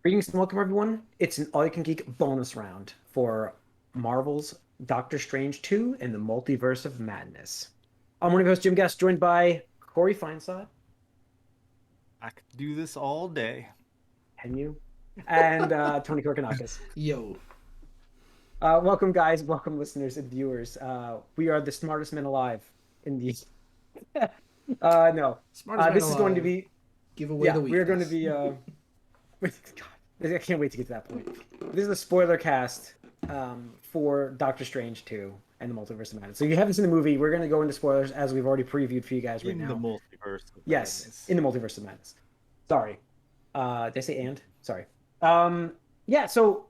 Greetings and welcome, everyone. It's an All You Can Geek bonus round for Marvel's Doctor Strange 2 and the Multiverse of Madness. I'm one of your hosts, Jim Guest, joined by Corey Feinsod, I could do this all day. and you, and Tony Korkanakis. Yo, Welcome, guys. Welcome, listeners and viewers. We are the smartest men alive in the. No. smartest man This is going to alive. be. Give away Yeah, the we're going to weakness. be. God, I can't wait to get to that point. This is the spoiler cast for Doctor Strange 2 and the Multiverse of Madness. So if you haven't seen the movie, we're going to go into spoilers as we've already previewed for you guys right In the now. multiverse of Yes, madness. in the Multiverse of Madness. Sorry. Did I say and? Sorry. Yeah, so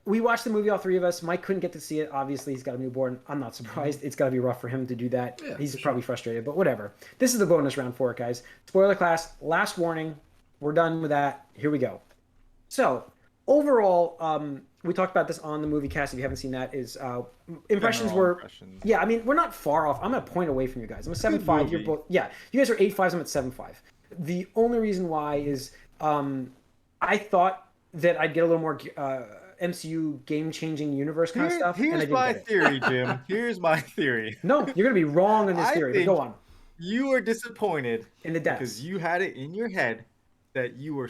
we watched the movie, all three of us. Mike couldn't get to see it. Obviously, he's got a newborn. I'm not surprised. It's got to be rough for him to do that. Yeah, He's for probably frustrated, but whatever. This is the bonus round for it, guys. Spoiler class, last warning. We're done with that. Here we go. So, overall, we talked about this on the movie cast. If you haven't seen that, is impressions General were. impressions. Yeah, I mean, we're not far off. I'm a point away from you guys. I'm a 7.5. You're movie. both. Yeah, you guys are 8.5s. I'm at 7.5. The only reason why is I thought that I'd get a little more MCU game-changing universe kind of stuff, and I Here's didn't my get it. theory, Jim. Here's my theory. No, you're gonna be wrong on this I theory. But think go on. you are disappointed In the because depths. you had it in your head that you were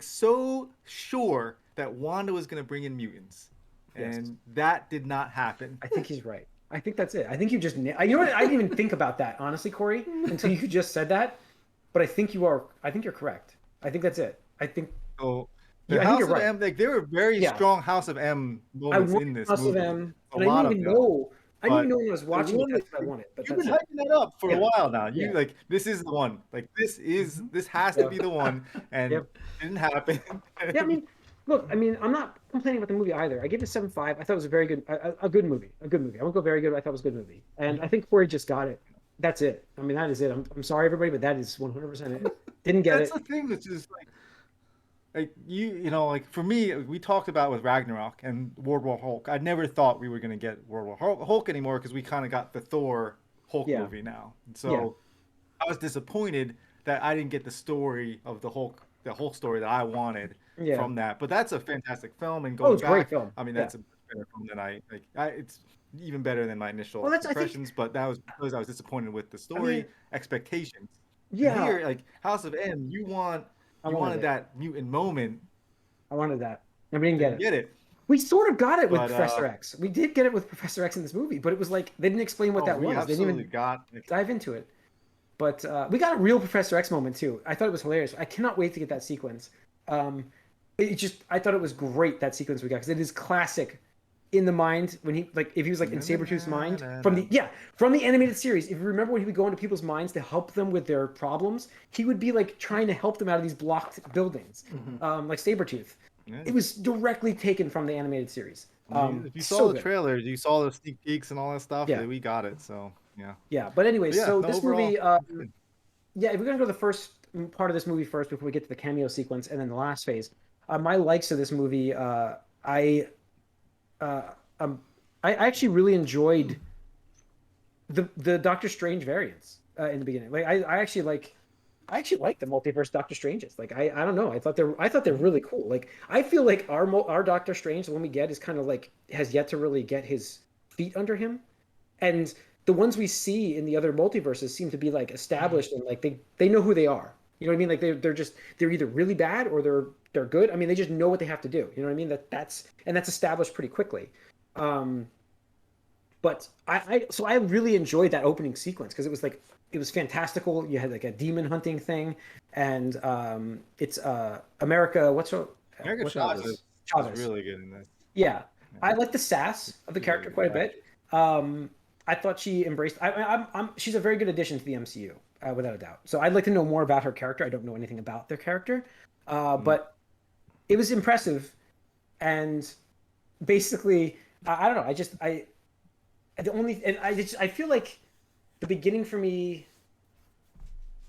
so sure that Wanda was gonna bring in mutants, Yes. and that did not happen. I think he's right. I think that's it. I think you just. You know what? I didn't even think about that honestly, Corey, until you just said that. But I think you are. I think you're correct. I think that's it. I think. So Yeah, the I think House you're of right. M, like there were very Yeah. strong House of M I moments wanted in this House of movie. M, A and I lot didn't of even them. know. I didn't even But know when I was the watching it. one That's that what I wanted. But you've that's been it. hyping that up for a Yeah. while now. You Yeah. like this is the one. Like this has to Yeah. be the one, and Yep. it didn't happen. Yeah. I mean, look. I mean, I'm not complaining about the movie either. I gave it a 7.5. I thought it was a very good, a good movie. A good movie. I won't go very good. I thought it was a good movie, and I think Corey just got it. That's it. I mean, that is it. I'm sorry, everybody, but that is 100% it. Didn't get That's it. the thing that's just like you know like for me we talked about with Ragnarok and World War Hulk. I never thought we were gonna get World War Hulk anymore because we kind of got the Thor Hulk Yeah. movie now. And Yeah. so I was disappointed that I didn't get the story of the Hulk story that I wanted Yeah. from that. But that's a fantastic film, and Oh, going it's a great back, film. I mean, Yeah. that's a better film than it's even better than my Well, initial that's. I think. impressions. But that was because I was disappointed with the I mean, story expectations. And yeah. here, like House of M, I you wanted wanted it. that mutant moment, I wanted that. And we didn't get didn't it. get it. We sort of got it with But Professor X. We did get it with Professor X in this movie, but it was like they didn't explain what oh, that we was. They didn't absolutely even got like, dive into it. But we got a real Professor X moment too. I thought it was hilarious. I cannot wait to get that sequence. Um, I thought it was great that sequence we got because it is classic in the mind when he like if he was like in Sabretooth's mind from the animated series. If you remember when he would go into people's minds to help them with their problems, he would be like trying to help them out of these blocked buildings, like Sabretooth. yeah. It was directly taken from the animated series. If you saw So the good. trailers, you saw the sneak peeks and all that stuff. Yeah, We got it. So yeah, yeah. But anyways, yeah. so No, this overall, movie, yeah, if we're gonna go to the first part of this movie first before we get to the cameo sequence and then the last phase, my likes of this movie, uh, um, I actually really enjoyed the Doctor Strange variants in the beginning. Like I actually like the multiverse Doctor Stranges. Like I don't know. I thought they're really cool. Like I feel like our Doctor Strange, the one we get, is kind of like has yet to really get his feet under him, and the ones we see in the other multiverses seem to be like established and like they know who they are. You know what I mean? Like they're either really bad or they're good. I mean, they just know what they have to do. You know what I mean? That's established pretty quickly. Um, but I really enjoyed that opening sequence because it was fantastical. You had like a demon hunting thing, and it's America. America What's her name? Chavez was Chavez. really good in this. Yeah, Yeah. I like the sass of the She's a character really quite good a bit. I thought she embraced. She's a very good addition to the MCU, without a doubt. So I'd like to know more about her character. I don't know anything about their character, Mm. but it was impressive, and basically, I don't know. The only and I feel like the beginning for me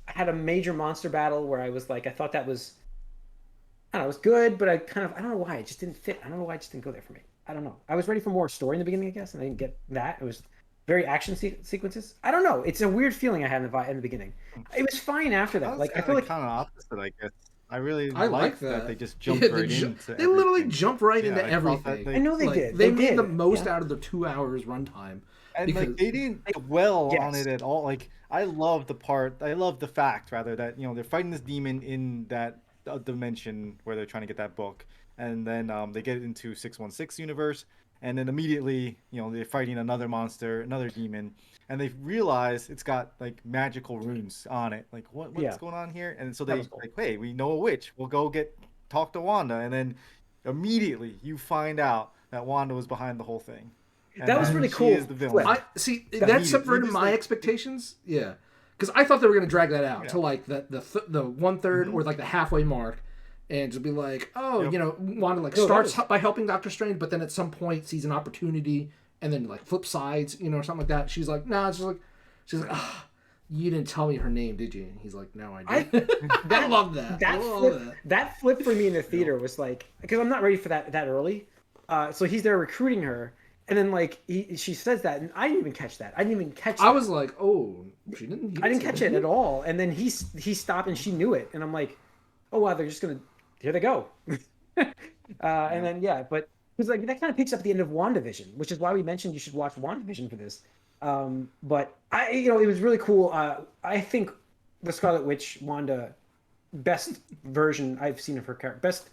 had a major monster battle where I was like I thought that was I don't know, it was good, but I don't know why it just didn't fit. I don't know why it just didn't go there for me. I don't know. I was ready for more story in the beginning, I guess, and I didn't get that. It was very action sequences. I don't know. It's a weird feeling I had in the beginning. It was fine after I that. was Like I feel like kind of opposite, I guess. I really I like liked that that. they just Yeah, jumped right into they literally everything. jump right Yeah, into I thought that everything. I know they Like did. they They made did. the most Yeah. out of the 2 hours runtime and like because they didn't dwell on Yes. it at all. Like I love the fact rather that they're fighting this demon in that dimension where they're trying to get that book, and then they get into 616 universe, and then immediately they're fighting another monster, another demon, and they realize it's got like magical runes on it. Like what's Yeah. going on here? And so That they was cool. like, hey, we know a witch. We'll go talk to Wanda, and then immediately you find out that Wanda was behind the whole thing, and That was that really she cool. is the villain. Flip. I see That- that Immediately, subverted just my like expectations. Yeah, because I thought they were going to drag that out yeah. to like the 1/3 or like the halfway mark, and just be like, oh, Yep. Wanda like No, that starts was- by helping Doctor Strange, but then at some point sees an opportunity and then like flip sides, or something like that. She's like, nah, she's like, ah, you didn't tell me her name, did you? And he's like, no, I did. I love that. I love That flip for me in the theater was like, because I'm not ready for that early. So he's there recruiting her, and then like she says that, and I didn't even catch that. I didn't even catch. I that. was like, oh, she didn't. I didn't catch it at all. And then he stopped, and she knew it, and I'm like, oh wow, they're just gonna here they go. And then but because like that kind of picks up the end of WandaVision, which is why we mentioned you should watch WandaVision for this. But it was really cool. I think the Scarlet Witch Wanda best version I've seen of her character. Best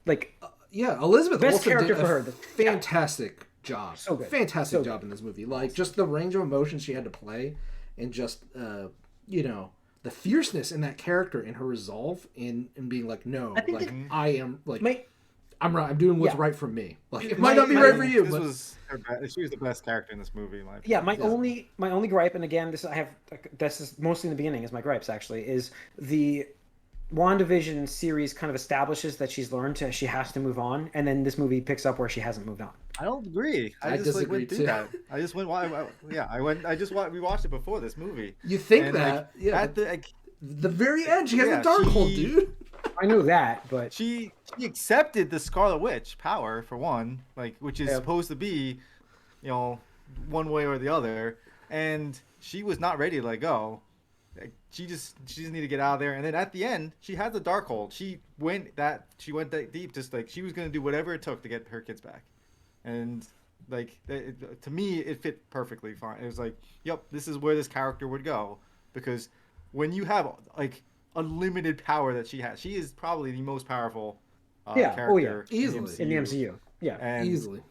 like Yeah, Elizabeth Best Olsen character did for a her. fantastic job. So good. Fantastic So job in this movie. Like just the range of emotions she had to play, and just the fierceness in that character and her resolve in being like, no, I think like that- I am like my I'm right. I'm doing what's Yeah. right for me. Like it might not be right for you, This but was she was the best character in this movie. In my yeah, opinion. my only gripe, and again, this is mostly in the beginning is my gripes actually, is the WandaVision series kind of establishes that she's learned she has to move on, and then this movie picks up where she hasn't moved on. I don't agree. I just disagree, went through too. that. I just went. We watched it before this movie. you think And, that like, yeah. at The very end, she has Yeah, a dark hold, she- dude. I know that, but she accepted the Scarlet Witch power for one, like which is Yeah. supposed to be, one way or the other, and she was not ready to let go. Like, she just needed to get out of there. And then at the end, she had the dark hold. She went that deep, just like she was gonna do whatever it took to get her kids back. And like to me, it fit perfectly fine. It was like, yep, this is where this character would go, because when you have like unlimited power that she has, she is probably the most powerful character Easily. in the MCU, yeah, and Easily.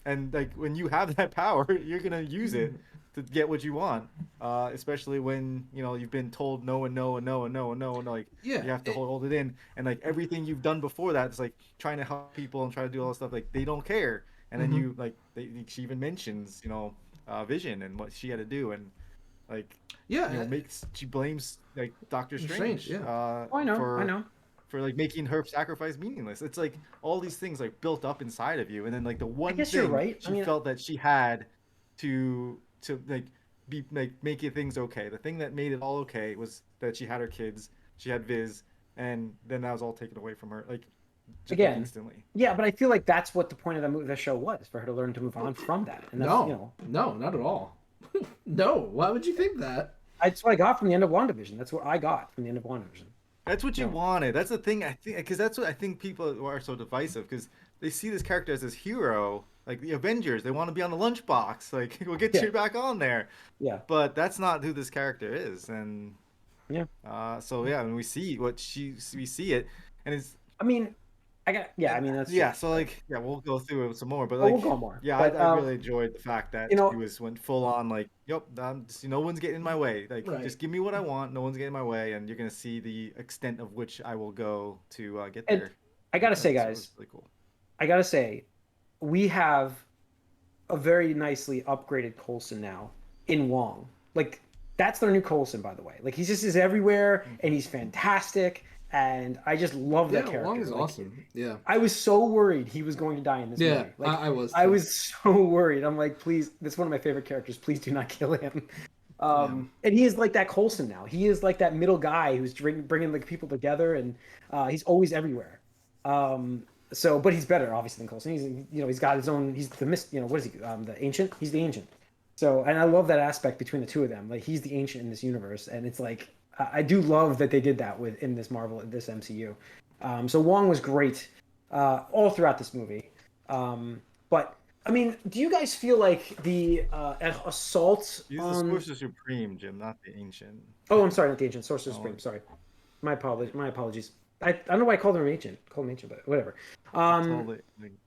and like when you have that power, you're gonna use it to get what you want. Especially when you've been told no and no and no and no and no, and like Yeah, you have to hold it in, and like everything you've done before that is like trying to help people and try to do all this stuff. Like they don't care, and then you like she even mentions Vision and what she had to do, and like she blames like Doctor Strange. Strange, I know. For like making her sacrifice meaningless. It's like all these things like built up inside of you, and then like the one guess thing you're right. she felt that she had to like be like make it things okay. The thing that made it all okay was that she had her kids, she had Viz, and then that was all taken away from her like just Again, instantly. Yeah, but I feel like that's what the point of the show was, for her to learn to move on from that. And that's, No, not at all. No, why would you think that? That's what I got from the end of WandaVision. That's what I got from the end of WandaVision. That's what you wanted. That's the thing. I think because that's what I think people are so divisive, because they see this character as this hero, like the Avengers. They want to be on the lunchbox. Like we'll get you back on there. Yeah. But that's not who this character is, and Yeah. So yeah, when we see we see it, and it's. I mean, that's yeah. So like, yeah, we'll go through it some more, but Oh, like, we'll go more. yeah, But, I really enjoyed the fact that she went full on like, yep, no one's getting in my way. Like, just give me what I want. No one's getting in my way, and you're gonna see the extent of which I will go to get there. And I gotta say, guys, really cool. I gotta say, we have a very nicely upgraded Coulson now in Wong. Like, that's their new Coulson, by the way. Like, he just is everywhere, and he's fantastic. And I just love that character. Wong is like, awesome. Yeah. I was so worried he was going to die in this movie. Like, I was. I was so worried. I'm like, please, this is one of my favorite characters. Please do not kill him. And he is like that Coulson now. He is like that middle guy who's bringing like people together, and he's always everywhere. But he's better obviously than Coulson. He's got his own. He's the what is he? The Ancient. He's the Ancient. So, and I love that aspect between the two of them. Like, he's the Ancient in this universe, and it's like I do love that they did that in this MCU. So Wong was great all throughout this movie. But I mean, do you guys feel like the assault He's the on? Sorcerer Supreme, Jim, not the Ancient. Oh, I'm sorry, not the Ancient, Sorcerer Oh. Supreme. Sorry, my apologies. My apologies. I don't know why I called him Ancient. Called him Ancient, but whatever.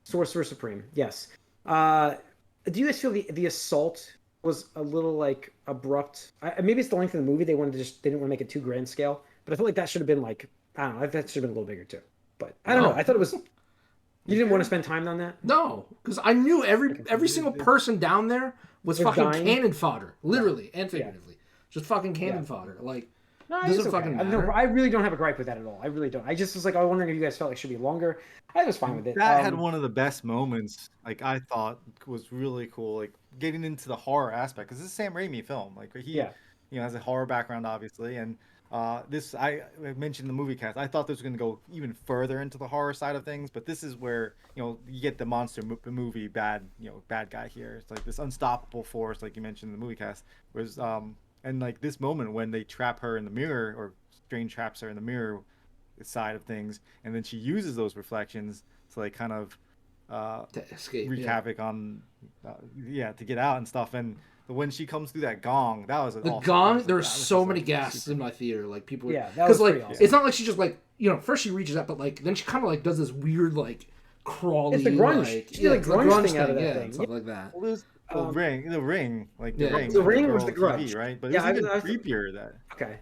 Sorcerer Supreme. Yes. Do you guys feel the assault was a little like abrupt? Maybe it's the length of the movie. They didn't want to make it too grand scale. But I feel like that should have been like, I don't know. That should have been a little bigger too. But I don't know. I thought it was. You didn't want to spend time on that? No, because I knew every single person down there was fucking dying. cannon fodder, literally and figuratively. Just fucking cannon fodder. Like, No, doesn't it's okay. fucking matter. I really don't have a gripe with that at all. I really don't. I just was like, I was wondering if you guys felt like it should be longer. I was fine with it. That had one of the best moments. Like I thought was really cool. Like getting into the horror aspect because it's a Sam Raimi film. Like he, has a horror background obviously, and this I mentioned in the movie cast. I thought this was going to go even further into the horror side of things, but this is where you get the monster movie bad guy here. It's like this unstoppable force, like you mentioned in the movie cast. Whereas and like this moment when they trap her in the mirror, or Strange traps her in the mirror side of things, and then she uses those reflections to like kind of to escape, wreak havoc on to get out and stuff. And when she comes through that gong, that was the awesome. gong. Like, there were that was so just, many like, gasps super... in my theater. Like people, that because was like pretty awesome. it's not like she just like first she reaches out, but like then she kind of like does this weird like crawly, It's the grunge. like, She did a grunge thing out of that yeah, thing. stuff like that. Well, there's the ring, like the Yeah. ring. The ring girl was the on grudge. TV, right? But it Yeah, was even I was- creepier that. Okay.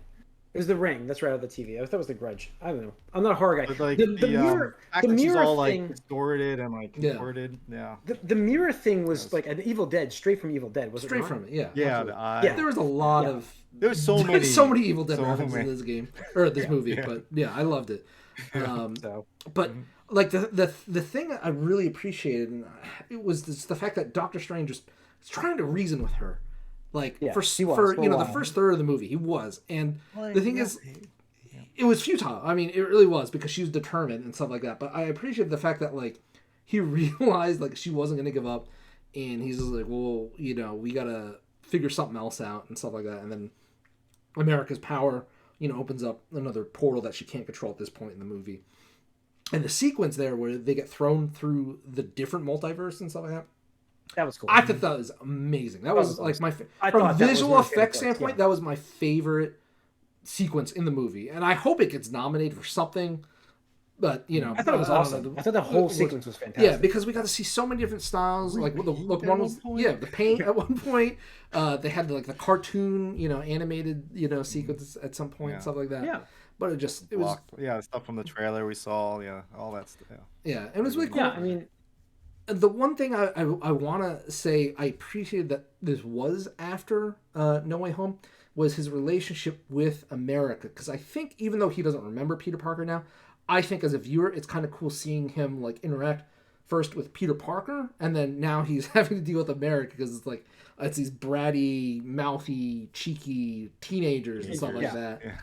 It was the ring. That's right out of the TV. I thought it was the Grudge. I don't know. I'm not a horror guy. But like the the mirror, fact the that she's mirror all thing. like distorted and like contorted, The mirror thing was like an Evil Dead, straight from Evil Dead. Was Straight it not? from it, yeah. Yeah, absolutely. the eye. Yeah. There was a lot of There's so many, so many Evil Dead so references many. in this game or this movie, but yeah, I loved it. So But like the thing I really appreciated, and it was the fact that Doctor Strange was trying to reason with her, like Yeah, for he was, for a the while. first third of the movie, he was, and Like, the thing is, it was futile. I mean, it really was because she was determined and stuff like that. But I appreciate the fact that like he realized like she wasn't gonna give up, and he's just like, well, we gotta figure something else out and stuff like that. And then America's power, opens up another portal that she can't control at this point in the movie. And the sequence there where they get thrown through the different multiverse and stuff like that, that was cool. I thought that was amazing. That was like my from thought that was visual my favorite effects part, standpoint, that was my favorite sequence in the movie, and I hope it gets nominated for something. But I thought it was don't awesome. know. I thought the whole sequence was fantastic. Yeah, because we got to see so many different styles. Like the Paint one at was one point? the paint at one point. They had like the cartoon, animated, sequence at some point, stuff like that. Yeah. But it was stuff from the trailer we saw, all that stuff. yeah, it was really cool. Yeah, I mean, The one thing I want to say I appreciated that this was after No Way Home was his relationship with America, because I think even though he doesn't remember Peter Parker now, I think as a viewer it's kind of cool seeing him like interact first with Peter Parker, and then now he's having to deal with America because it's like it's these bratty, mouthy, cheeky teenagers and stuff like that. Yeah.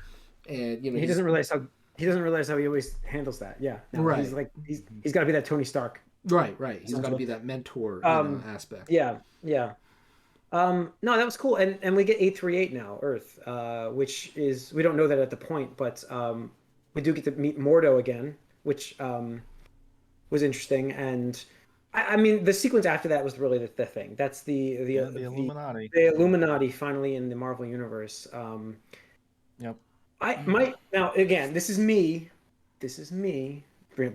And he doesn't realize how he always handles that. Yeah, no, Right. He's like he's got to be that Tony Stark. right. He's got to be that mentor aspect. Yeah. No, that was cool, and we get 838 now, Earth, which is, we don't know that at the point, but we do get to meet Mordo again, which was interesting, and I mean the sequence after that was really the thing. That's the Illuminati. The Illuminati finally in the Marvel universe. Yep. Now again, this is me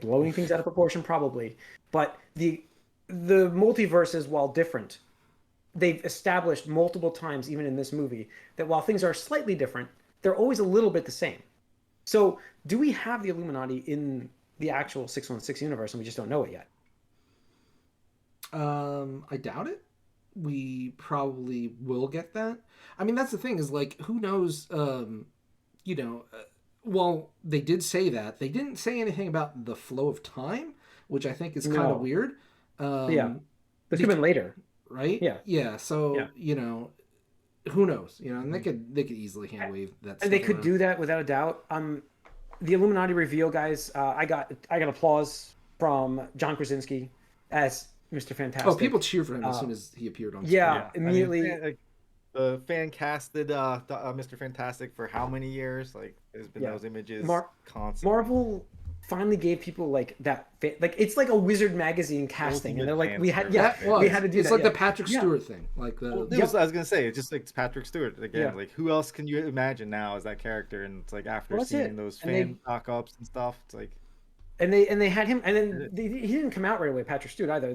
blowing things out of proportion probably, but the multiverses, while different, they've established multiple times, even in this movie, that while things are slightly different, they're always a little bit the same. So do we have the Illuminati in the actual 616 universe and we just don't know it yet? I doubt it. We probably will get that. I mean, that's the thing is like, who knows, well, they did say that. They didn't say anything about the flow of time, which I think is kind of weird. Yeah. This could have been later. Right? Yeah. Yeah. So, who knows? And they could easily hand wave that stuff And they could around. do that without a doubt. The Illuminati reveal, guys, I got applause from John Krasinski as Mr. Fantastic. Oh, people cheered for him as soon as he appeared on screen. Yeah, immediately. I mean, the fan casted Mr. Fantastic for how many years? Like, there's been Yeah. those images Mar- constantly. Marvel finally gave people like that, like it's like a Wizard magazine casting, and they're like, we had, Ultimate yeah, fan we had to do It's that. like yeah. the Patrick Yeah. Stewart thing, like the. Well, I was gonna say, it's just like Patrick Stewart again. Yeah. Like, who else can you imagine now as that character? And it's like after Well, that's seeing it. those And fan knock-ups and stuff, it's like And they had him, and then he didn't come out right away, Patrick Stewart either.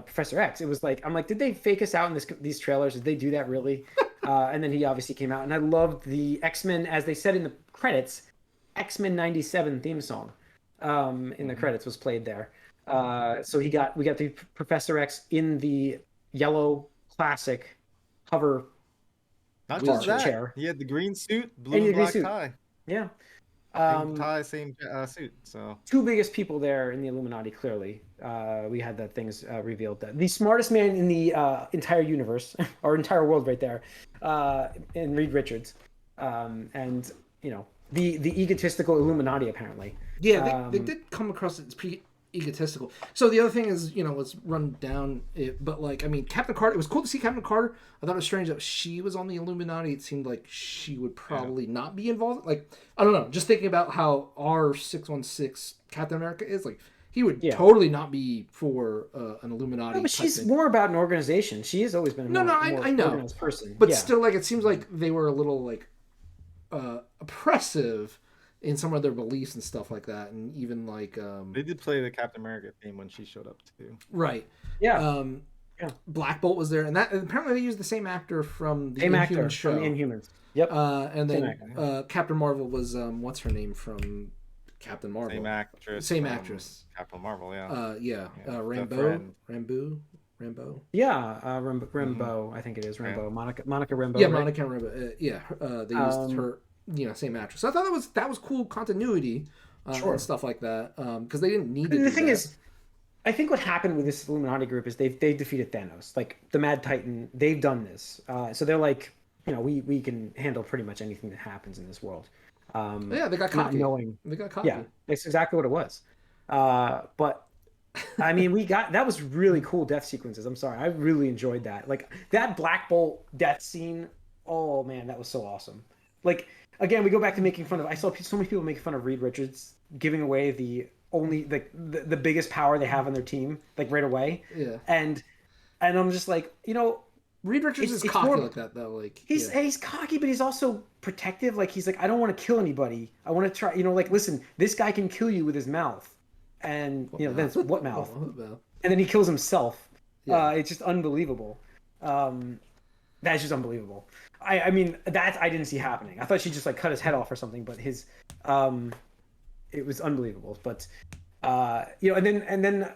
Professor X. It was like, I'm like, did they fake us out in these trailers? Did they do that really? And then he obviously came out, and I loved the X-Men, as they said in the credits, X-Men '97 theme song in the credits was played there. So we got the Professor X in the yellow classic hover not Wheelchair. just that. Chair. He had the green suit, blue And and the green black suit. tie. Yeah. Same tie, same suit. So Two biggest people there in the Illuminati, clearly. We had that things revealed. That the smartest man in the entire universe, or entire world right there, in Reed Richards. And, the egotistical Illuminati, apparently. Yeah, they did come across as pretty egotistical. So the other thing is, let's run down it. But, like, I mean, Captain Carter, it was cool to see Captain Carter. I thought it was strange that she was on the Illuminati. It seemed like she would probably not be involved. Like, I don't know. Just thinking about how our 616 Captain America is, like, he would totally not be for an Illuminati. No, but she's thing. more about an organization. She has always been a more I know. organized person. But still, like, it seems like they were a little, like, oppressive in some of their beliefs and stuff like that, and even like they did play the Captain America theme when she showed up too. Right. Yeah. Black Bolt was there, and that apparently they used the same actor from the Same Inhumans actor show. from Inhumans. Yep. And then Captain Marvel was what's her name from Captain Marvel? Same actress. Same actress. Captain Marvel. Yeah. Rambeau. Yeah, Rambeau, I think it is Rambeau. Monica Rambeau. Yeah, right? Monica Rambeau. They used her. Same actress. So I thought that was cool continuity and stuff like that because they didn't need to. The thing is, I think what happened with this Illuminati group is they defeated Thanos, like the Mad Titan. They've done this, so they're like, we can handle pretty much anything that happens in this world. They got cocky. They got cocky. Yeah, that's exactly what it was. But I mean, that was really cool death sequences. I'm sorry, I really enjoyed that. Like that Black Bolt death scene. Oh man, that was so awesome. Like again, we go back to making fun of. I saw so many people making fun of Reed Richards giving away the biggest power they have on their team, like right away. Yeah. And I'm just like, Reed Richards is cocky like that though. Like he's cocky, but he's also protective. Like he's like, I don't want to kill anybody. I want to try. Like listen, this guy can kill you with his mouth, and that's what mouth. And then he kills himself. Yeah. It's just unbelievable. That's just unbelievable. I mean, that I didn't see happening. I thought she just like cut his head off or something, but it was unbelievable. But and then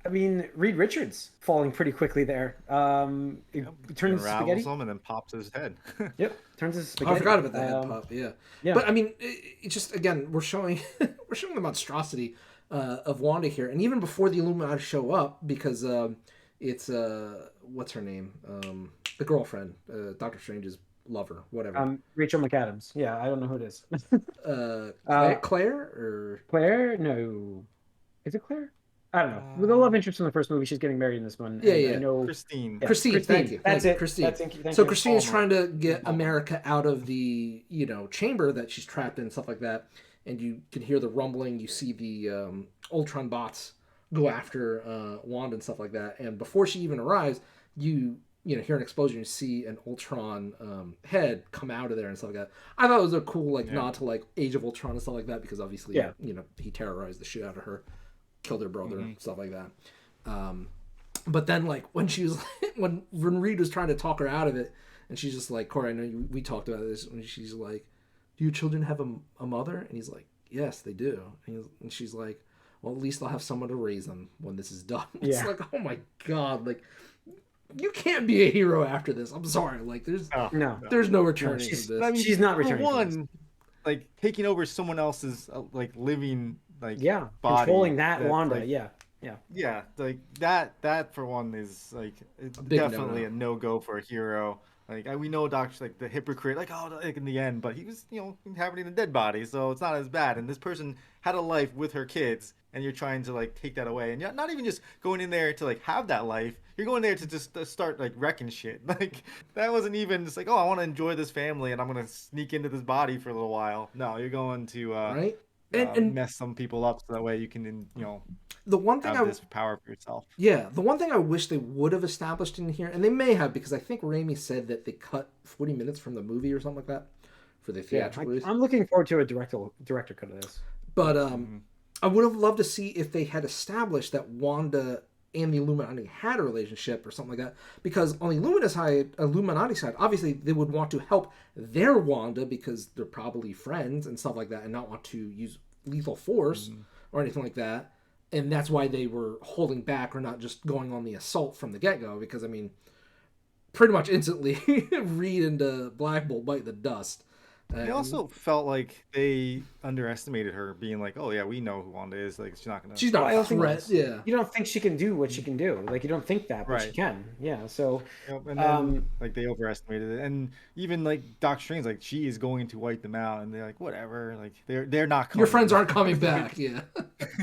I mean, Reed Richards falling pretty quickly there. It turns into spaghetti. Him and then pops his head. Yep, turns into spaghetti. I forgot about that head pop. Yeah. But I mean, it just again we're showing the monstrosity of Wanda here, and even before the Illuminati show up, because it's what's her name, the girlfriend, Doctor Strange's lover, whatever. Rachel McAdams. Yeah, I don't know who it is. Claire or Claire? No, is it Claire? I don't know. With the love interest in the first movie, she's getting married in this one. Yeah. I know Christine. Yeah, Christine. Thank you. That's it. Christine. Thank So you. Christine is trying to get America out of the chamber that she's trapped in and stuff like that, and you can hear the rumbling. You see the Ultron bots go after Wanda and stuff like that, and before she even arrives, you hear an explosion. You see an Ultron head come out of there and stuff like that. I thought it was a cool nod to like Age of Ultron and stuff like that because obviously he terrorized the shit out of her, killed her brother, stuff like that. But then like when she was when Reed was trying to talk her out of it, and she's just like, Corey, I know we talked about this, and she's like, do your children have a mother? And he's like, yes, they do. And she's like, well, at least I'll have someone to raise them when this is done. It's like, oh my god, like you can't be a hero after this. I'm sorry, like there's no returning to this. I mean, she's not returning. One, like taking over someone else's like living body, controlling that Wanda. Like, yeah, like that for one is like definitely a no-go for a hero. Like we know Doc's like the hypocrite, like like in the end, but he was inhabiting a dead body, so it's not as bad. And this person had a life with her kids, and you're trying to like take that away, and you're not even just going in there to like have that life. You're going there to just start like wrecking shit. Like that wasn't even just like, oh, I want to enjoy this family, and I'm gonna sneak into this body for a little while. No, you're going to right? And mess some people up so that way you can the one thing have this power for yourself. yeah, the one thing I wish they would have established in here, and they may have, because I think Raimi said that they cut 40 minutes from the movie or something like that for the theatrical release. I'm looking forward to a director cut of this. But I would have loved to see if they had established that Wanda and the Illuminati had a relationship or something like that. Because on the Illuminati side, obviously they would want to help their Wanda because they're probably friends and stuff like that, and not want to use lethal force or anything like that. And that's why they were holding back or not just going on the assault from the get-go. Because, I mean, pretty much instantly, Reed and Black Bolt bite the dust. They also felt like they underestimated her, being like, "Oh yeah, we know who Wanda is. Like she's not gonna." She's not a threat. Yeah. You don't think she can do what she can do. Like you don't think that, but she Right. can. Yeah. So. And then like they overestimated it, and even like Doc Strange, like she is going to wipe them out, and they're like, "Whatever." Like they're not coming. Your friends aren't coming back. Yeah.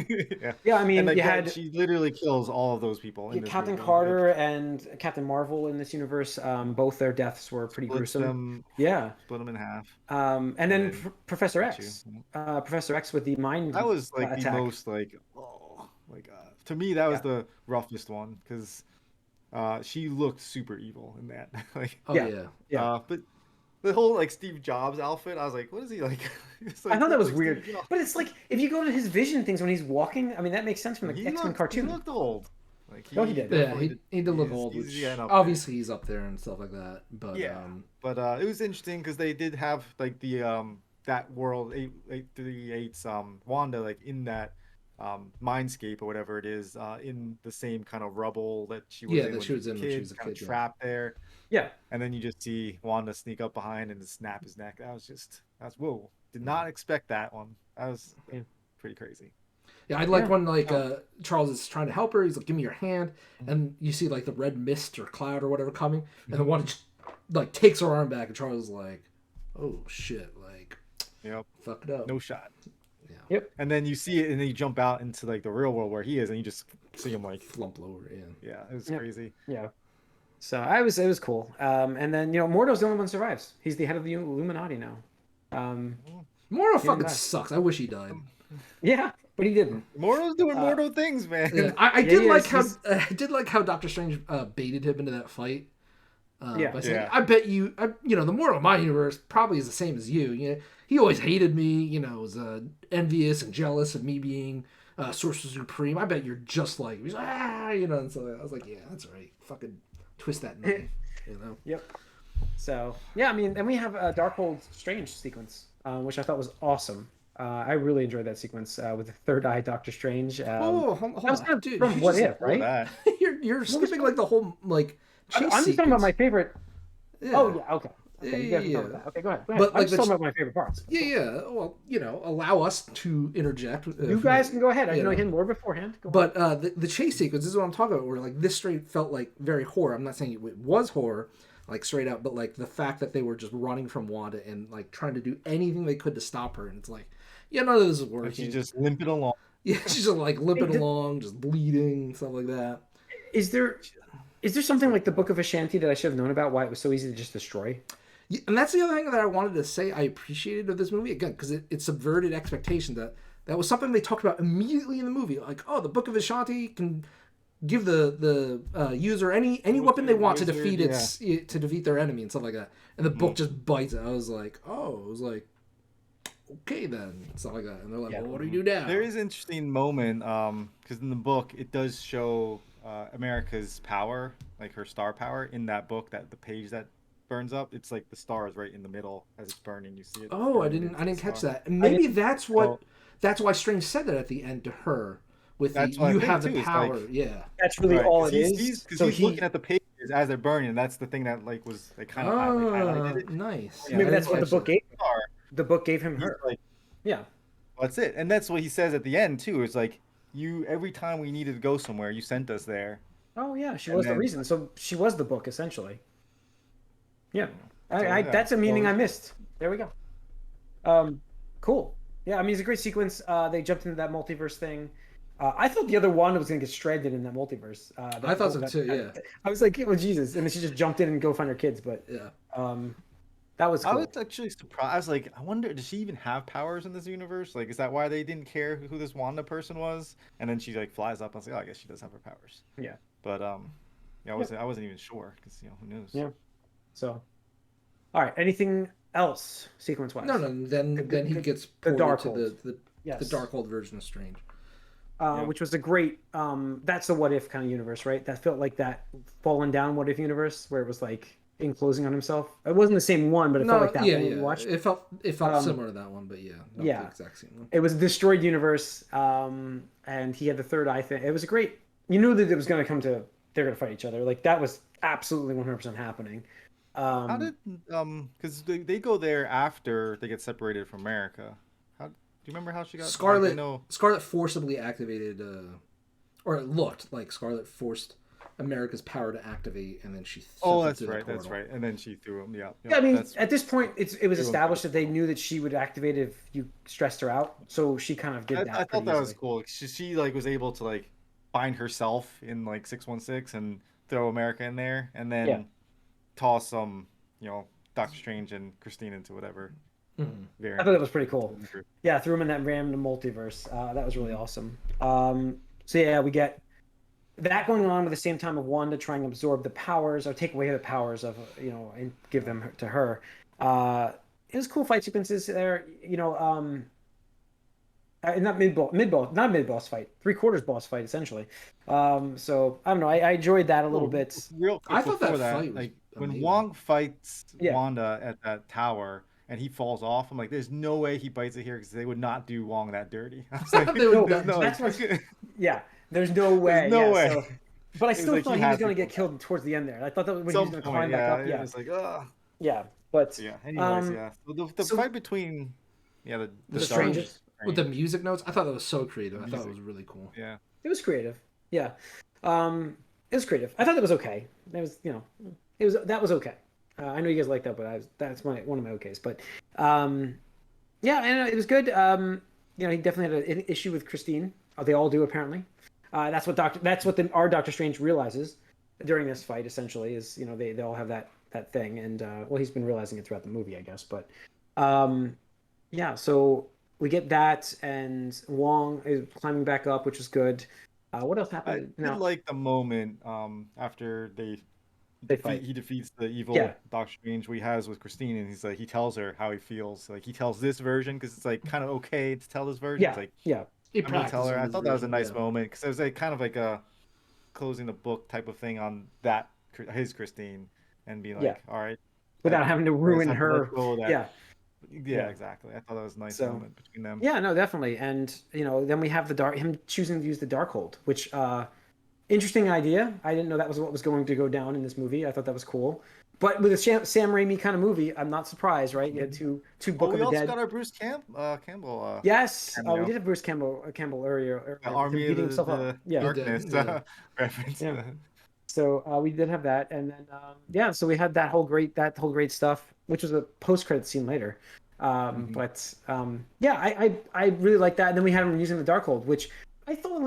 Yeah. Yeah, I mean, And like, you had she literally kills all of those people. In this Captain movie. Carter and Captain Marvel in this universe. Both their deaths were pretty Split gruesome. them, Yeah. split them in half. And then And Professor got X. you. Professor X with the mind That was like the attack. most like, oh my god. To me, that was the roughest one because she looked super evil in that. Like, Oh Yeah. yeah. Yeah. but the whole like Steve Jobs outfit, I was like, what is he like? It's I thought that was like weird. Steve Jobs. But it's like, if you go to his vision things when he's walking, I mean, that makes sense from the He X-Men looked- cartoon. He looked old. Like No, he did. Yeah, definitely he did look he's- old, he's which getting up there. obviously he's up there and stuff like that. But Yeah. But it was interesting because they did have like the that world 838's Wanda like in that mindscape or whatever it is in the same kind of rubble that she was Yeah, in that when she was in when she was a kind of kid, yeah. trapped there. Yeah. And then you just see Wanda sneak up behind and just snap his neck. That's whoa. Did not expect that one. That was pretty crazy. yeah, I like Yeah. when like Charles is trying to help her. He's like, "Give me your hand," and you see like the red mist or cloud or whatever coming, and then Wanda just like takes her arm back, and Charles is like, "Oh shit!" Like, Yep. fuck it up. No shot. Yeah. Yep. And then you see it and then you jump out into like the real world where he is and you just see him like Flump lower. Yeah. yeah, it was Yep. crazy. Yeah. So it was cool. And then Mordo's the only one who survives. He's the head of the Illuminati now. Mordo didn't fucking die. sucks. I wish he died. Yeah, but he didn't. Mordo's doing Mordo things, man. Yeah, I Yeah, did he like is. how He's- I did like how Doctor Strange baited him into that fight. Yeah. By saying, Yeah. I bet you, the Mordo of my universe probably is the same as you. You know, he always hated me. Was envious and jealous of me being Sorcerer Supreme. I bet you're just like him. He's like, and so I was like, yeah, that's right. Fucking twist that knife, Yep. So yeah, I mean, and we have a Darkhold Strange sequence, which I thought was awesome. I really enjoyed that sequence with the Third Eye Doctor Strange. Oh, hold that was on, kind of dude. from you What just- If, right? That. You're skipping like the whole like chase I'm just talking about my favorite. Yeah. Oh yeah, okay. Okay, you guys Yeah. can talk about that. Okay, go ahead. Go ahead. But, I'm like, just the talking about my favorite parts. Yeah. Well, allow us to interject. You guys can go ahead. I Yeah. know him more beforehand. Go But the chase sequence is what I'm talking about. Where like this straight felt like very horror. I'm not saying it was horror, like straight out, but like the fact that they were just running from Wanda and like trying to do anything they could to stop her, and it's like, yeah, none of this is working. And she's just limping along. yeah, she's just like limping Hey, along, just bleeding, stuff like that. Is there something like the Book of Ashanti that I should have known about? Why it was so easy to just destroy? Yeah, and that's the other thing that I wanted to say I appreciated of this movie again because it subverted expectation. That was something they talked about immediately in the movie. Like, oh, the Book of Ashanti can give the user any weapon they want to Wizard, defeat to defeat their enemy and stuff like that. And the book just bites it. I was like, okay then, stuff like that. And they're like, well, what do you do now? There is an interesting moment because in the book it does show America's power, like her star power in that book, that the page that burns up, it's like the star is right in the middle as it's burning. You see it. Oh, I burning didn't into the catch star. that. And maybe that's what Well- that's why Strange said that at the end to her with the That's what I you think, have the too, it's power. like- Yeah. That's really Right, all 'cause it is. He's looking at the pages as they're burning, and that's the thing that like was like kind of highlighted it. Nice. Yeah, Maybe I that's didn't what the catch book that. gave. Star. The book gave him He's her. like, Yeah. that's it, and that's what he says at the end too. It's like every time we needed to go somewhere, you sent us there. Oh yeah, she And was the then- reason. So she was the book essentially. Yeah. Yeah. That's a meaning Well, I missed. There we go. Cool. Yeah, I mean, it's a great sequence. They jumped into that multiverse thing. I thought the other one was gonna get stranded in that multiverse. I thought so too. Yeah. I was like, oh Jesus, and then she just jumped in and go find her kids. But Yeah. that was I was cool. actually surprised. I was like, I wonder, does she even have powers in this universe? Like, is that why they didn't care who this Wanda person was? And then she like flies up. I was like, oh, I guess she does have her powers. Yeah. But yeah, I wasn't even sure because who knows? Yeah. So, all right. Anything else sequence wise? No. Then he gets ported Darkhold. to the Yes. Darkhold version of Strange. Which was a great that's the what if kind of universe, right? That felt like that fallen down what if universe where it was like enclosing on himself. It wasn't the same one, but it felt like that when you watched. It felt similar to that one, but not the exact same one. It was a destroyed universe, and he had the third eye thing. It was a great. You knew that it was going to come to. They're going to fight each other. Like that was absolutely 100% happening. How did because they go there after they get separated from America? Do you remember how she got Scarlet? No. Scarlet forcibly activated, or it looked like Scarlet forced America's power to activate, and then she. Oh, that's right. That's right. And then she threw him. Yeah. Yeah, I mean, at this point, it was established that they knew that she would activate if you stressed her out, so she kind of did that. I thought that was cool. She like was able to like find herself in like 616 and throw America in there, and then toss Doctor Strange and Christine into whatever. I thought that was pretty cool. Yeah, threw him in that random multiverse. That was really awesome. So yeah, we get that going on at the same time of Wanda trying to absorb the powers or take away the powers of and give them to her. It was cool fight sequences there. Not mid-boss fight, 3/4 boss fight essentially. So I don't know. I enjoyed that a little bit. Real quick I thought that that fight was like amazing. when Wong fights Wanda at that tower. And he falls off. I'm like, there's no way he bites it here because they would not do Wong that dirty. I was like, there's no way. There's no way. So, but I still like thought he was going to get killed towards the end there. I thought that when he was going to climb back up. Yeah, it was like, ugh. Yeah, but Anyways, the fight between the strangers with the music notes, I thought that was so creative. I thought it was really cool. Yeah, it was creative. Yeah, it was creative. I thought that was okay. That was okay. I know you guys like that, but that's one of my okays. But yeah, and it was good. He definitely had an issue with Christine. They all do apparently. That's what our Doctor Strange realizes during this fight. Essentially, is they all have that thing, and he's been realizing it throughout the movie, I guess. But yeah, so we get that, and Wong is climbing back up, which is good. What else happened? I did like the moment after he defeats the evil Doctor Strange he has with Christine, and he's like, he tells her how he feels. Like he tells this version because it's like kind of okay to tell this version. It's like, I'm gonna tell her. I thought that was a nice moment because it was like kind of like a closing the book type of thing on his Christine and being like, all right, without having to ruin her. Yeah, exactly. I thought that was a nice moment between them. Yeah, no, definitely. And then we have him choosing to use the Darkhold, which. Interesting idea. I didn't know that was what was going to go down in this movie. I thought that was cool. But with a Sam Raimi kind of movie, I'm not surprised, right? You had two Book of the Dead. We also got our Bruce Campbell. Yes, we did have Bruce Campbell earlier. Army of the Darkness reference. Yeah. So we did have that, and then so we had that whole great stuff, which was a post-credit scene later. But I really like that. And then we had him using the Darkhold, which I thought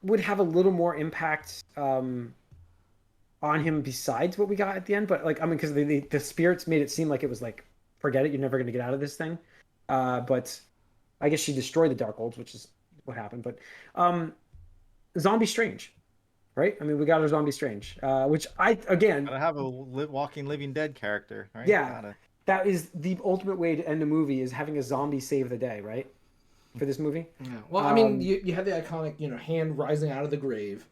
would have a little more impact on him besides what we got at the end. But because the spirits made it seem like it was like, forget it, you're never going to get out of this thing. But I guess she destroyed the Darkholds, which is what happened. But Zombie Strange, right? I mean, we got our Zombie Strange, which gotta have a walking, living dead character, right? Yeah, that is the ultimate way to end a movie, is having a zombie save the day, right? For this movie. Yeah. Well, I mean, you had the iconic, hand rising out of the grave.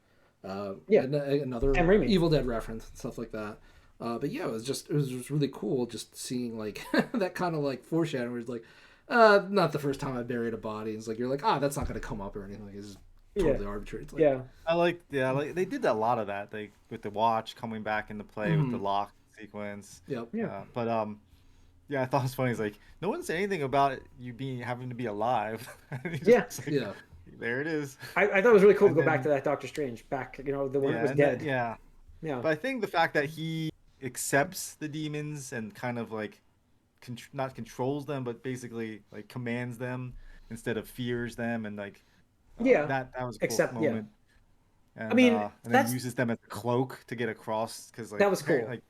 Another Evil Dead reference and stuff like that. But yeah, it was just really cool just seeing like that kind of like foreshadowing where it's like, not the first time I buried a body. It's like you're like, that's not going to come up or anything. Like, it's totally arbitrary. It's like, I like they did a lot of that. Like with the watch coming back into play with the lock sequence. Yep. But I thought it was funny. It's like no one said anything about you having to be alive. There it is. I thought it was really cool to go back to that Doctor Strange, the one that was dead. Yeah. But I think the fact that he accepts the demons and kind of like not controls them, but basically like commands them instead of fears them, and like Yeah. that was a cool Except, yeah. moment. And, I mean, and then that's uses them as a cloak to get across because like that was cool. Like,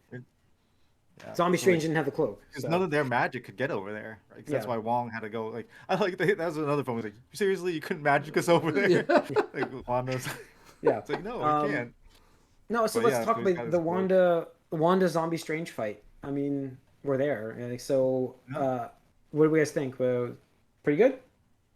Zombie so, Strange like, didn't have the cloak. because So. none of their magic could get over there, right? 'Cause that's Yeah. why Wong had to go. Like I like that was another problem. Like seriously, you couldn't magic us over there? Yeah. Like Wanda's. Yeah. It's like no, I can't. No, so But let's yeah, talk so he's about got the his Wanda Zombie Strange fight. I mean, we're there. Like, so, Yeah. what do you guys think? Pretty good,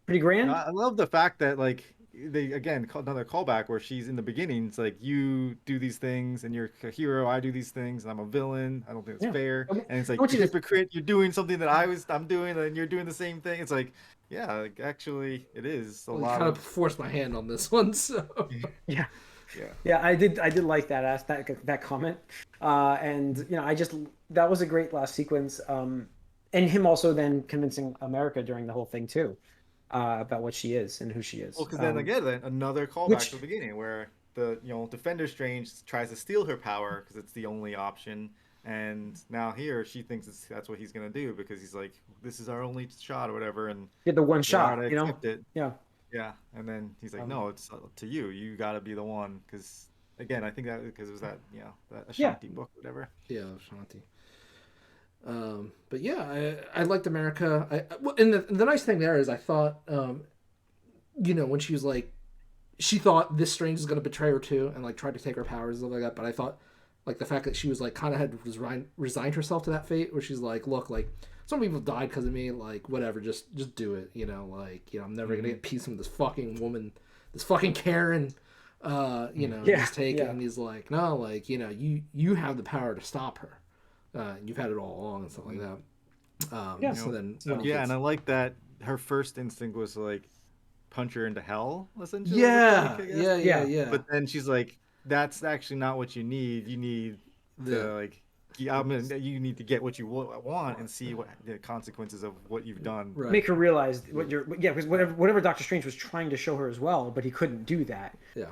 pretty grand. I love the fact that like they again another callback where she's in the beginning. It's like you do these things and you're a hero. I do these things and I'm a villain. I don't think it's Yeah. fair. I mean, And it's like don't you you just- hypocrite. You're doing something that I'm doing, and you're doing the same thing. It's like yeah, like actually it is a Well, lot kind of of forced my hand on this one, so. Yeah. yeah. Yeah, I did like that comment, and that was a great last sequence, and him also then convincing America during the whole thing too, about what she is and who she is. Well, because then again, another callback which- to the beginning where the Defender Strange tries to steal her power because it's the only option, and now here she thinks that's what he's gonna do because he's like, this is our only shot or whatever, and get the one they shot, gotta accept it. Yeah, Yeah, and then he's like, no, it's up to you. You gotta be the one because again, I think that because it was that that Ashanti book, whatever. Yeah, Shanti. But yeah, I liked America. And the nice thing there is I thought, when she was like, she thought this Strange is going to betray her too and like tried to take her powers and stuff like that. But I thought like the fact that she was like kind of had resigned herself to that fate where she's like, look, like some people died because of me, like whatever, just do it. I'm never going to get peace from this fucking woman, this fucking Karen. Just take it. And he's like, no, like, you have the power to stop her. You've had it all along and stuff like that. So then, and I like that her first instinct was to like punch her into hell, essentially. Yeah. But then she's like, that's actually not what you need. You need to like, you need to get what you want and see what the consequences of what you've done. Right. Make her realize what because whatever Doctor Strange was trying to show her as well, but he couldn't do that. Yeah.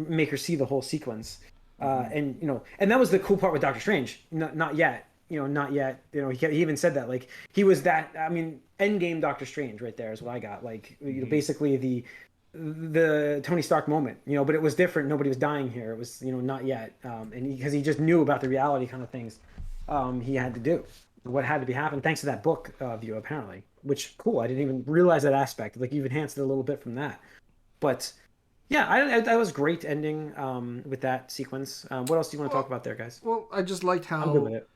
Make her see the whole sequence. And that was the cool part with Doctor Strange. Not yet. Not yet. He even said that like he was that. I mean, Endgame Doctor Strange right there is what I got. Like basically the Tony Stark moment. But it was different. Nobody was dying here. It was not yet. And because he just knew about the reality kind of things, he had to do what had to be happening thanks to that book view apparently. Which cool. I didn't even realize that aspect. Like you've enhanced it a little bit from that, but. Yeah, that was great ending with that sequence. What else do you want to talk about there, guys? Well, I just liked how I'm good with it.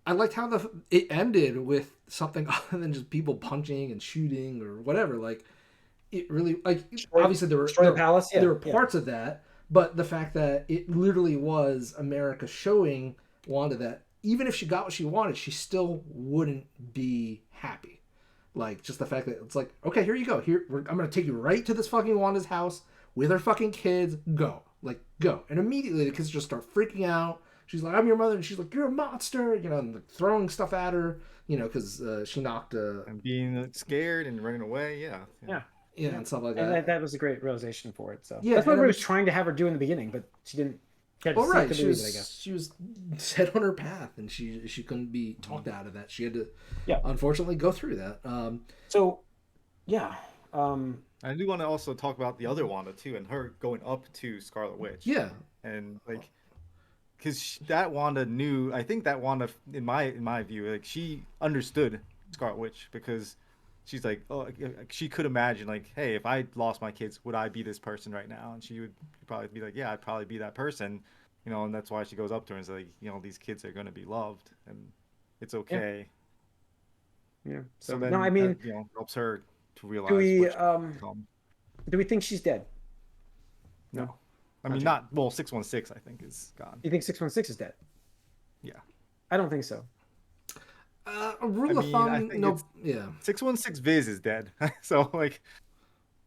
I liked how it ended with something other than just people punching and shooting or whatever. Like it really obviously there the palace. Yeah, there were parts of that, but the fact that it literally was America showing Wanda that even if she got what she wanted, she still wouldn't be happy. Like just the fact that it's like, okay, here you go. I'm gonna take you right to this fucking Wanda's house. With her fucking kids, go. And immediately the kids just start freaking out. She's like, I'm your mother. And she's like, you're a monster. And like, throwing stuff at her, because she knocked... and being scared and running away, Yeah, and stuff like that. And that was a great realization for it. So yeah, that's what everybody was trying to have her do in the beginning, but she didn't. She was set on her path, and she couldn't be talked out of that. She had to, unfortunately, go through that. I do want to also talk about the other Wanda too, and her going up to Scarlet Witch. Yeah, and like, because that Wanda knew. I think that Wanda, in my view, like she understood Scarlet Witch because she's like, oh, she could imagine like, hey, if I lost my kids, would I be this person right now? And she would probably be like, yeah, I'd probably be that person, And that's why she goes up to her and says, like, these kids are going to be loved, and it's okay. Yeah. So then, that, helps her to realize. Do we think she's dead? No. I mean, not 616. I think is gone. You think 616 is dead? Yeah. I don't think so. A rule of thumb. No. Yeah. 616 Viz is dead. So like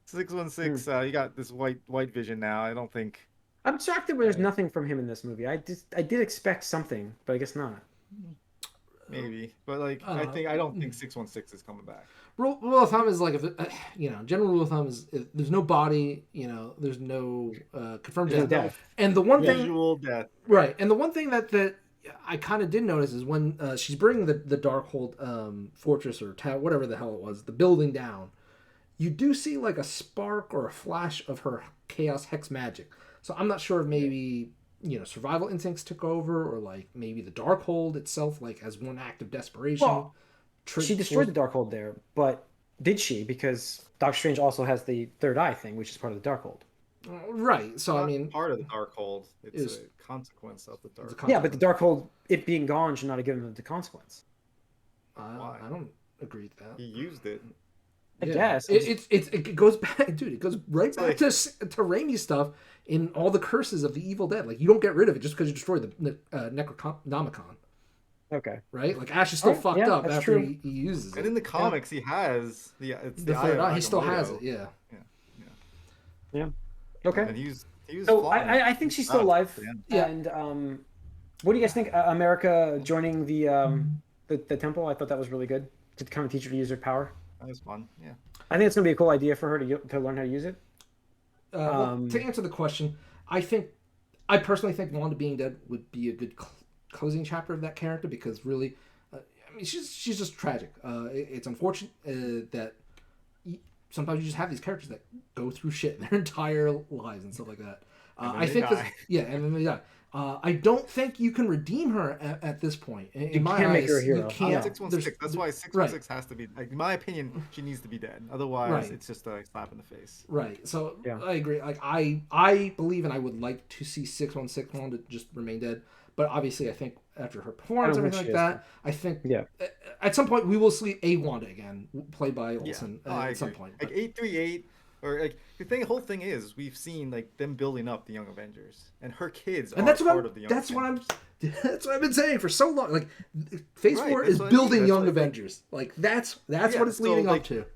616. You got this white Vision now. I don't think. I'm shocked that there's nothing from him in this movie. I did expect something, but I guess not. Maybe, but like I don't think 616 is coming back. Rule of thumb is like general rule of thumb is if there's no body, there's no confirmed death. Death. And the one Visual death. Right, and the one thing that I kind of did notice is when she's bringing the Darkhold fortress or tower, whatever the hell it was, the building down. You do see like a spark or a flash of her chaos hex magic. So I'm not sure if maybe survival instincts took over, or like maybe the Darkhold itself, like as one act of desperation. Well, she destroyed the Darkhold there, but did she? Because Doctor Strange also has the third eye thing, which is part of the Darkhold. Right. So I mean, part of the Darkhold. It's a consequence of the Darkhold. Yeah, but the Darkhold, it being gone, should not have given them the consequence. I don't agree with that. He used it. I guess it goes back, dude. It goes right back to Raimi's stuff in all the curses of the Evil Dead. Like you don't get rid of it just because you destroy the Necronomicon. Okay. Right. Like Ash is still fucked up after he uses it. And in the comics, he has the third eye. He still has it. Yeah. Okay. And he was so I think she's still alive. Yeah. And what do you guys think? America joining the temple? I thought that was really good to kind of teach her to use her power. That was fun. Yeah. I think it's gonna be a cool idea for her to learn how to use it. Well, to answer the question, I personally think Wanda being dead would be a good closing chapter of that character, because really, I mean, she's just tragic. It's unfortunate that sometimes you just have these characters that go through shit in their entire lives and stuff like that. I think and then they die. I don't think you can redeem her at this point. In my eyes, make her a hero. You can't. 616. That's why 616 has to be. Like, in my opinion, she needs to be dead. Otherwise, it's just a slap in the face. Right. So I agree. Like I believe, and I would like to see 616 Wanda just remain dead. But obviously, I think after her performance and everything like that, I think at some point we will see a Wanda again, played by Olsen at some point. Like 838. Or like the whole thing is we've seen like them building up the Young Avengers, and her kids are part of the Young Avengers. That's what I've been saying for so long. Like Phase 4 is building Young Avengers. Like that's what it's leading up to.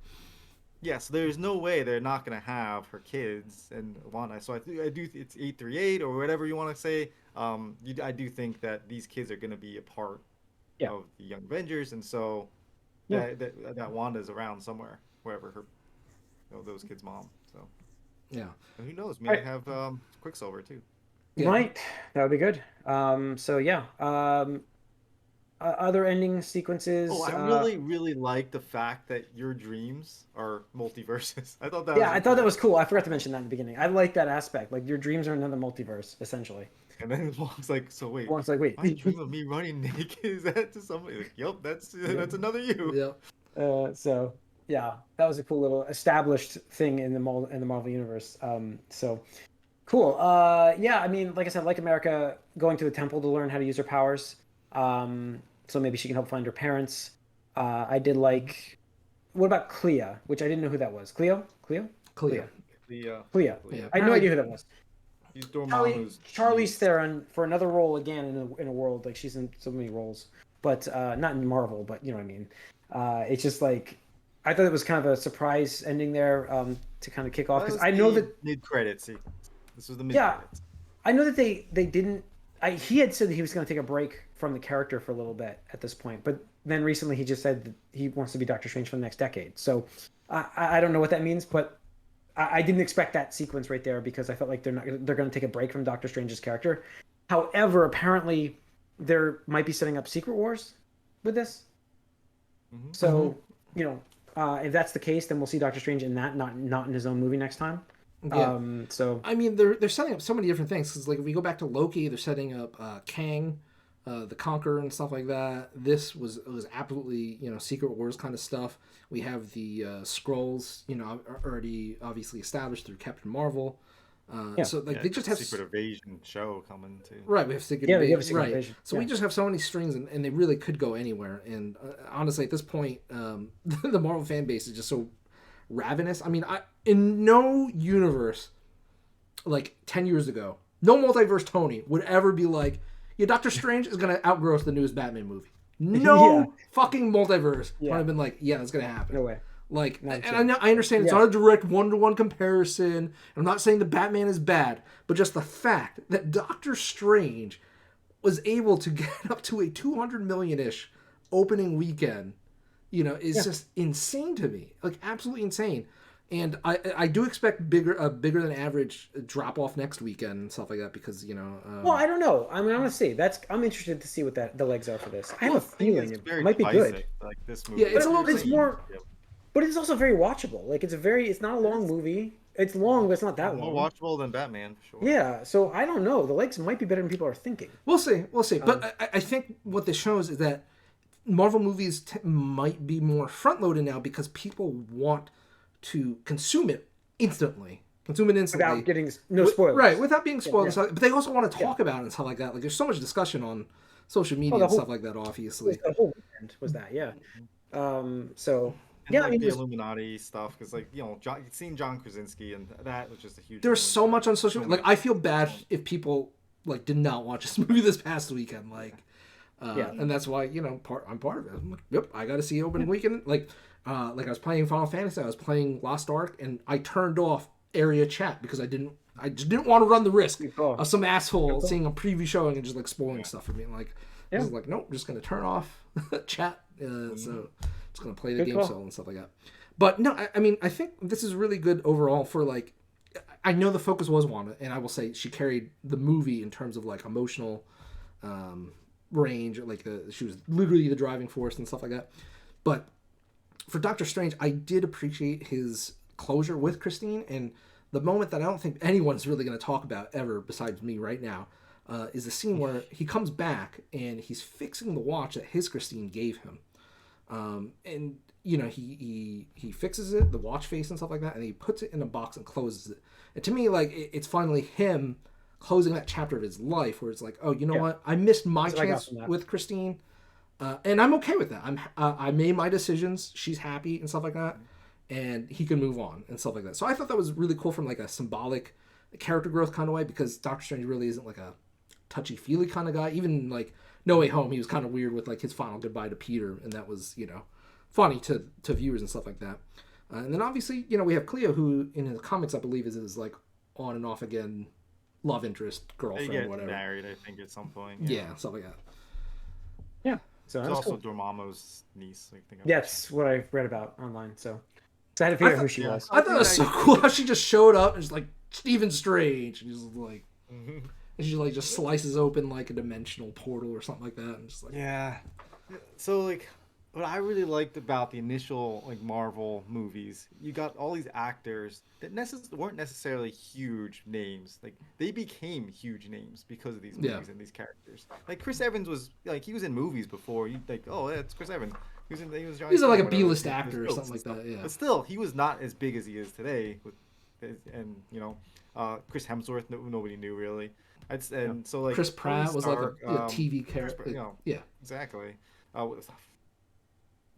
Yeah, so there's no way they're not gonna have her kids and Wanda. So I do it's 838 or whatever you want to say. I do think that these kids are gonna be a part of the Young Avengers, and so that Wanda's around somewhere, wherever her. Those kids' mom. So and who knows? Maybe have Quicksilver too. Right, that would be good. Other ending sequences. Oh, I really like the fact that your dreams are multiverses. I thought that. Yeah, I thought that was cool. I forgot to mention that in the beginning. I like that aspect. Like your dreams are another multiverse, essentially. And then Wong's like, so wait. Wong's like, wait. My dream of me running naked, is that to somebody? Like, yep, that's another you. Yeah. So. Yeah, that was a cool little established thing in the Marvel universe. So cool. I mean, like I said, like America going to the temple to learn how to use her powers. So maybe she can help find her parents. I did like. What about Clea? Which I didn't know who that was. Clea. Clea. Yeah. I had no idea who that was. Dormammu's Charlize Theron for another role again in a world, like she's in so many roles, but not in Marvel. But you know what I mean. It's just like. I thought it was kind of a surprise ending there to kind of kick off, because I know that mid credits. This was the mid credits. I know that they didn't. He had said that he was going to take a break from the character for a little bit at this point, but then recently he just said that he wants to be Doctor Strange for the next decade. So I don't know what that means, but I didn't expect that sequence right there, because I felt like they're going to take a break from Doctor Strange's character. However, apparently there might be setting up Secret Wars with this. Mm-hmm. So if that's the case, then we'll see Doctor Strange in that, not in his own movie next time. Yeah. So I mean, they're setting up so many different things. Because like if we go back to Loki, they're setting up Kang, the Conqueror, and stuff like that. This was absolutely Secret Wars kind of stuff. We have the Skrulls, already obviously established through Captain Marvel. So like they just have Secret Invasion show coming too. Right, we have Secret Invasion. So we just have so many strings, and they really could go anywhere. And honestly, at this point, the Marvel fan base is just so ravenous. I mean, in no universe, like 10 years ago, no multiverse Tony would ever be like, Doctor Strange is gonna outgrow the newest Batman movie. No fucking multiverse would have been like, that's gonna happen. No way. Like, and I understand it's not a direct one-to-one comparison. I'm not saying the Batman is bad, but just the fact that Doctor Strange was able to get up to a 200 million-ish opening weekend, is just insane to me. Like, absolutely insane. And I do expect bigger than average drop off next weekend and stuff like that because Well, I don't know. I mean, I'm gonna see. I'm interested to see what the legs are for this. I have a feeling it's it very might be good. divisive, like this movie. Yeah, it's a little It's more, but it's also very watchable. Like it's not a long movie. It's long, but it's not that more long. watchable than Batman for sure. Yeah, so I don't know. The legs might be better than people are thinking. We'll see. But I think what this shows is that Marvel movies might be more front loaded now because people want to consume it instantly. Without getting no spoilers. Right, without being spoiled. Yeah. But they also want to talk about it and stuff like that. Like there's so much discussion on social media and stuff like that, obviously. The whole weekend was that, yeah. So And yeah, like I mean, the Illuminati stuff, because like seeing John Krasinski and that was just a huge. There was so much on social media. Like I feel bad if people like did not watch this movie this past weekend. Like, and that's why I'm part of it. I'm like, yep, I got to see opening weekend. Like I was playing Final Fantasy, I was playing Lost Ark, and I turned off area chat because I just didn't want to run the risk of some asshole seeing a preview showing and just like spoiling stuff for me. Like, I was like, nope, I'm just gonna turn off chat. So just gonna play the game solo and stuff like that. But no, I mean, I think this is really good overall for like. I know the focus was Wanda, and I will say she carried the movie in terms of like emotional range. Like she was literally the driving force and stuff like that. But for Doctor Strange, I did appreciate his closure with Christine, and the moment that I don't think anyone's really going to talk about ever besides me right now is the scene where he comes back and he's fixing the watch that his Christine gave him. And he fixes it, the watch face and stuff like that, and he puts it in a box and closes it. And to me, like it's finally him closing that chapter of his life, where it's like, oh, you know what? I missed my chance with Christine, and I'm okay with that. I made my decisions. She's happy and stuff like that, and he can move on and stuff like that. So I thought that was really cool from like a symbolic character growth kind of way, because Doctor Strange really isn't like a touchy feely kind of guy. Even like No Way Home, he was kind of weird with like his final goodbye to Peter, and that was funny to viewers and stuff like that. And then obviously we have Cleo, who in the comics I believe is like on and off again love interest, girlfriend, they get whatever. Married, I think, at some point. Yeah, stuff like that. Yeah. So it's that's also cool. Dormammu's niece. I think. That's what I read about online. So I had to figure out who she was. I thought it was so cool how she just showed up and just like Stephen Strange, and she's like, and she like just slices open like a dimensional portal or something like that, and just like So like, what I really liked about the initial like Marvel movies, you got all these actors that weren't necessarily huge names. Like they became huge names because of these movies and these characters. Like Chris Evans was like he was in movies before. You like, oh, it's Chris Evans. He's like a B-list actor or something like that. Yeah. But still, he was not as big as he is today. And Chris Hemsworth, nobody knew really. So like Chris Pratt was like a TV character. Yeah, exactly.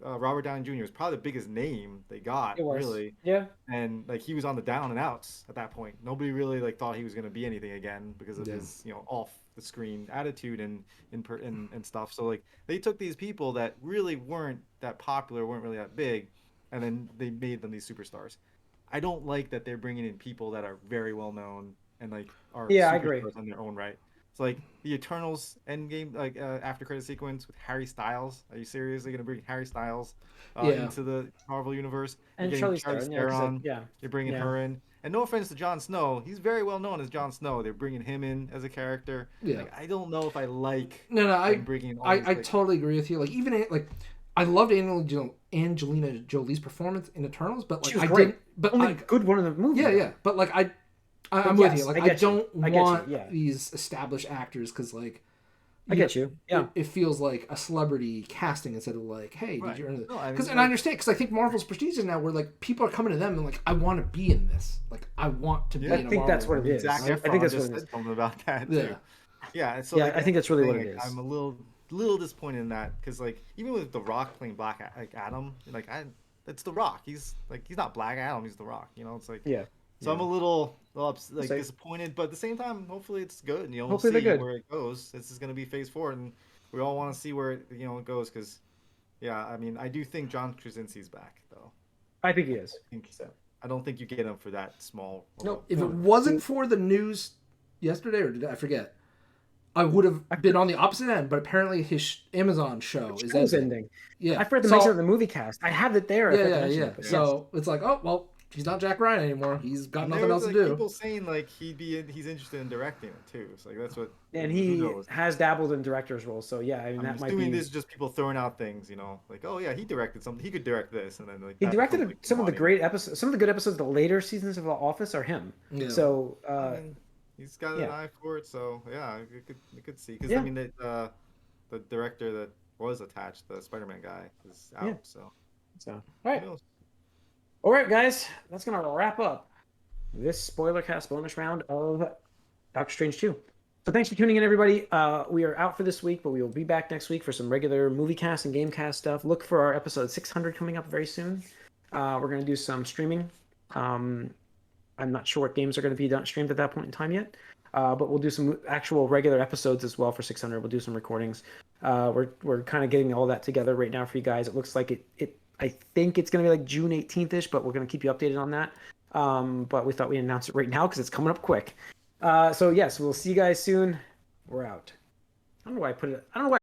Robert Downey Jr. was probably the biggest name they got, really. Yeah. And like he was on the down and outs at that point. Nobody really like thought he was going to be anything again because of his off the screen attitude and stuff. So like they took these people that really weren't that popular, weren't really that big, and then they made them these superstars. I don't like that they're bringing in people that are very well known and like are I agree on their own right. It's like the Eternals Endgame, like after credit sequence with Harry Styles. Are you seriously gonna bring Harry Styles into the Marvel universe? And Charlize Theron, You're bringing her in. And no offense to Jon Snow, he's very well known as Jon Snow. They're bringing him in as a character. Yeah. Like, I don't know if I like. I totally agree with you. Like even like, I loved Angelina Jolie's performance in Eternals, but like didn't. But only good one of the movies. Yeah. But like I'm with you. Like I don't want these established actors because like I get you. Yeah, it feels like a celebrity casting instead of like, hey, did you earn this? Because I understand because I think Marvel's prestige is now where like people are coming to them and like I want to be in this. Like I want to be. I think that's what it is. I think that's what it is. Something about that too. Yeah. So I think that's really what it is. I'm a little disappointed in that because like even with The Rock playing Black Adam, like it's The Rock. He's not Black Adam. He's The Rock. It's like So I'm a little disappointed, but at the same time, hopefully it's good. And we'll see where it goes. This is going to be Phase 4, and we all want to see where it goes. Because, I mean, I do think John Krasinski's back, though. I think he is. I don't think you get him for that small. No, if it wasn't for the news yesterday, or did I forget? I would have been on the opposite end, but apparently his Amazon show is ending. Yeah, I forgot to mention the movie cast. I have it there. Yeah. So it's like, oh well. he's not Jack Ryan anymore. He's got And nothing there else was to like do. people saying like he's interested in directing it too. So like that's what. And who he knows? has dabbled in director's roles, so yeah, I mean I'm that might assuming be. this is just people throwing out things, like, oh yeah, he directed something. He could direct this, and then like He that becomes directed like the some of the audience. great episodes. Some of the good episodes, of the later seasons of The Office, are him. Yeah. So I mean, he's got an yeah, eye for it, so yeah, you could see. Because I yeah, mean, the director that was attached, the Spider-Man guy, is yeah. out. So So all who right, knows? all right, guys, that's gonna wrap up this spoiler cast bonus round of Doctor Strange 2. So thanks for tuning in, everybody. We are out for this week, but we will be back next week for some regular movie cast and game cast stuff. Look for our episode 600 coming up very soon. We're going to do some streaming. I'm not sure what games are going to be streamed at that point in time yet, but we'll do some actual regular episodes as well for 600. We'll do some recordings. We're kind of getting all that together right now for you guys. It looks like it I think it's going to be like June 18th-ish, but we're going to keep you updated on that. But we thought we'd announce it right now because it's coming up quick. So yes, we'll see you guys soon. We're out. I don't know why I put it. I don't know why.